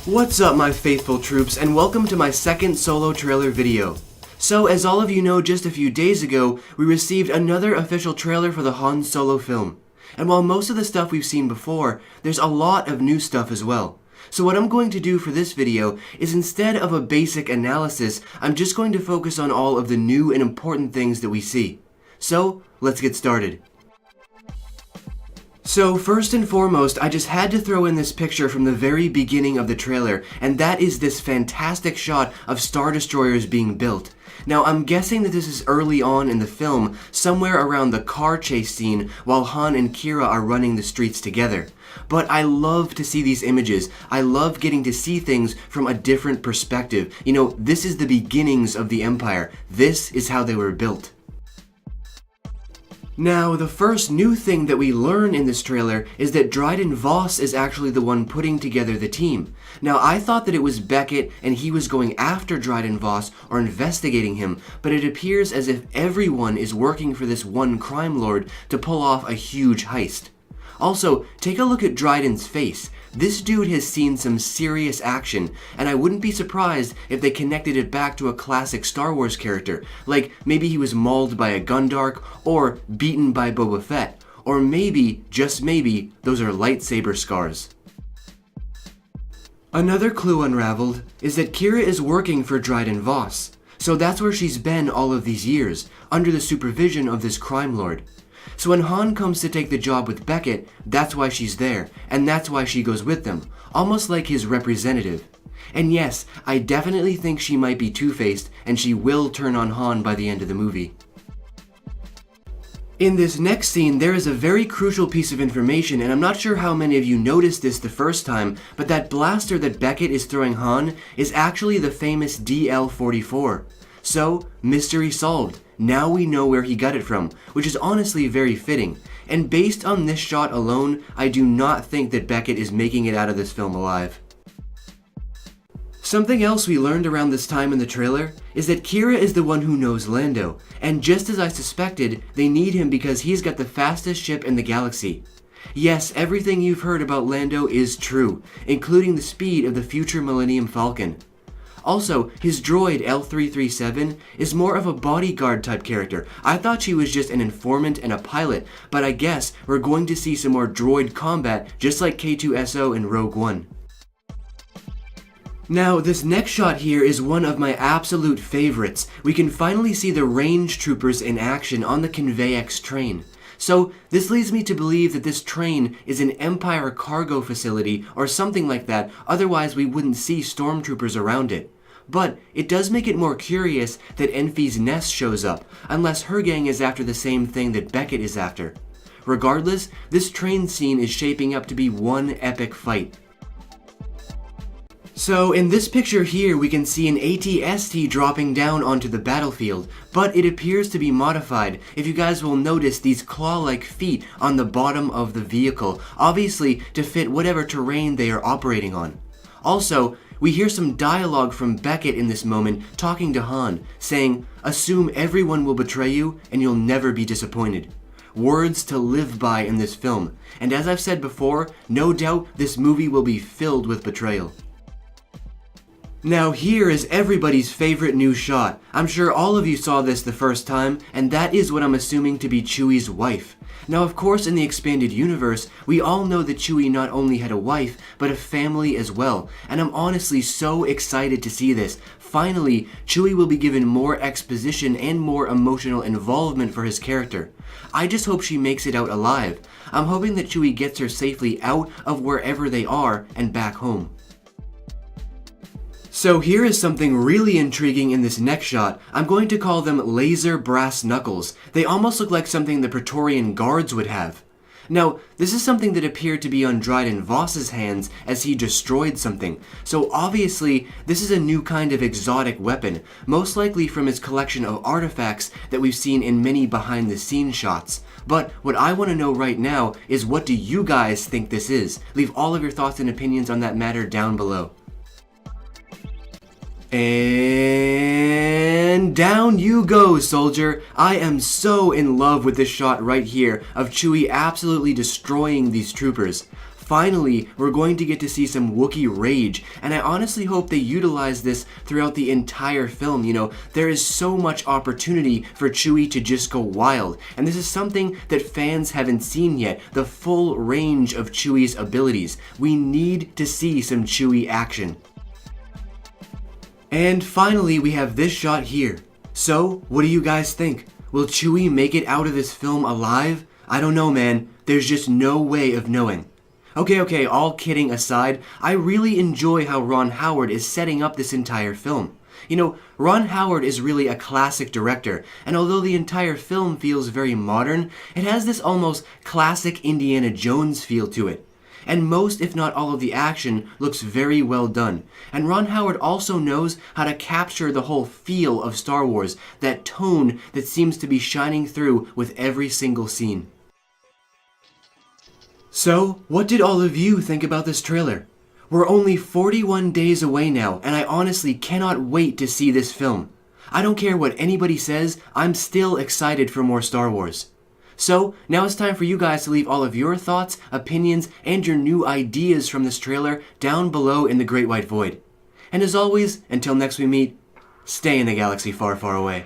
What's up, my faithful troops, and welcome to my second solo trailer video. So, as all of you know, just a few days ago, we received another official trailer for the Han Solo film. And while most of the stuff we've seen before, there's a lot of new stuff as well. So what I'm going to do for this video is, instead of a basic analysis, I'm just going to focus on all of the new and important things that we see. So, let's get started. So first and foremost, I just had to throw in this picture from the very beginning of the trailer, and that is this fantastic shot of Star Destroyers being built. Now I'm guessing that this is early on in the film, somewhere around the car chase scene while Han and Qi'ra are running the streets together. But I love to see these images. I love getting to see things from a different perspective. You know, this is the beginnings of the Empire. This is how they were built. Now, the first new thing that we learn in this trailer is that Dryden Voss is actually the one putting together the team. Now, I thought that it was Beckett and he was going after Dryden Voss or investigating him, but it appears as if everyone is working for this one crime lord to pull off a huge heist. Also, take a look at Dryden's face. This dude has seen some serious action, and I wouldn't be surprised if they connected it back to a classic Star Wars character, like maybe he was mauled by a Gundark, or beaten by Boba Fett, or maybe, just maybe, those are lightsaber scars. Another clue unraveled is that Qi'ra is working for Dryden Voss, so that's where she's been all of these years, under the supervision of this crime lord. So when Han comes to take the job with Beckett, that's why she's there, and that's why she goes with them, almost like his representative. And yes, I definitely think she might be two-faced, and she will turn on Han by the end of the movie. In this next scene, there is a very crucial piece of information, and I'm not sure how many of you noticed this the first time, but that blaster that Beckett is throwing Han is actually the famous DL-44. So, mystery solved. Now we know where he got it from, which is honestly very fitting. And based on this shot alone, I do not think that Beckett is making it out of this film alive. Something else we learned around this time in the trailer is that Qi'ra is the one who knows Lando, and just as I suspected, they need him because he's got the fastest ship in the galaxy. Yes, everything you've heard about Lando is true, including the speed of the future Millennium Falcon. Also, his droid L337 is more of a bodyguard type character. I thought she was just an informant and a pilot, but I guess we're going to see some more droid combat just like K2SO in Rogue One. Now, this next shot here is one of my absolute favorites. We can finally see the range troopers in action on the Conveyex train. So, this leads me to believe that this train is an Empire cargo facility or something like that, otherwise we wouldn't see stormtroopers around it. But it does make it more curious that Enfys Nest shows up, unless her gang is after the same thing that Beckett is after. Regardless, this train scene is shaping up to be one epic fight. So in this picture here we can see an AT-ST dropping down onto the battlefield, but it appears to be modified. If you guys will notice these claw-like feet on the bottom of the vehicle, obviously to fit whatever terrain they are operating on. Also, we hear some dialogue from Beckett in this moment talking to Han, saying, "Assume everyone will betray you and you'll never be disappointed." Words to live by in this film, and as I've said before, no doubt this movie will be filled with betrayal. Now here is everybody's favorite new shot. I'm sure all of you saw this the first time, and that is what I'm assuming to be Chewie's wife. Now of course in the expanded universe, we all know that Chewie not only had a wife, but a family as well, and I'm honestly so excited to see this. Finally, Chewie will be given more exposition and more emotional involvement for his character. I just hope she makes it out alive. I'm hoping that Chewie gets her safely out of wherever they are and back home. So here is something really intriguing in this next shot. I'm going to call them laser brass knuckles. They almost look like something the Praetorian Guards would have. Now, this is something that appeared to be on Dryden Voss's hands as he destroyed something. So obviously, this is a new kind of exotic weapon, most likely from his collection of artifacts that we've seen in many behind-the-scenes shots. But what I want to know right now is, what do you guys think this is? Leave all of your thoughts and opinions on that matter down below. And down you go, soldier. I am so in love with this shot right here of Chewie absolutely destroying these troopers. Finally, we're going to get to see some Wookiee rage, and I honestly hope they utilize this throughout the entire film. You know, there is so much opportunity for Chewie to just go wild, and this is something that fans haven't seen yet, the full range of Chewie's abilities. We need to see some Chewie action. And finally, we have this shot here. So, what do you guys think? Will Chewie make it out of this film alive? I don't know, man. There's just no way of knowing. Okay, all kidding aside, I really enjoy how Ron Howard is setting up this entire film. You know, Ron Howard is really a classic director, and although the entire film feels very modern, it has this almost classic Indiana Jones feel to it. And most, if not all of the action looks very well done. And Ron Howard also knows how to capture the whole feel of Star Wars, that tone that seems to be shining through with every single scene. So, what did all of you think about this trailer? We're only 41 days away now, and I honestly cannot wait to see this film. I don't care what anybody says, I'm still excited for more Star Wars. So, now it's time for you guys to leave all of your thoughts, opinions, and your new ideas from this trailer down below in the Great White Void. And as always, until next we meet, stay in the galaxy far, far away.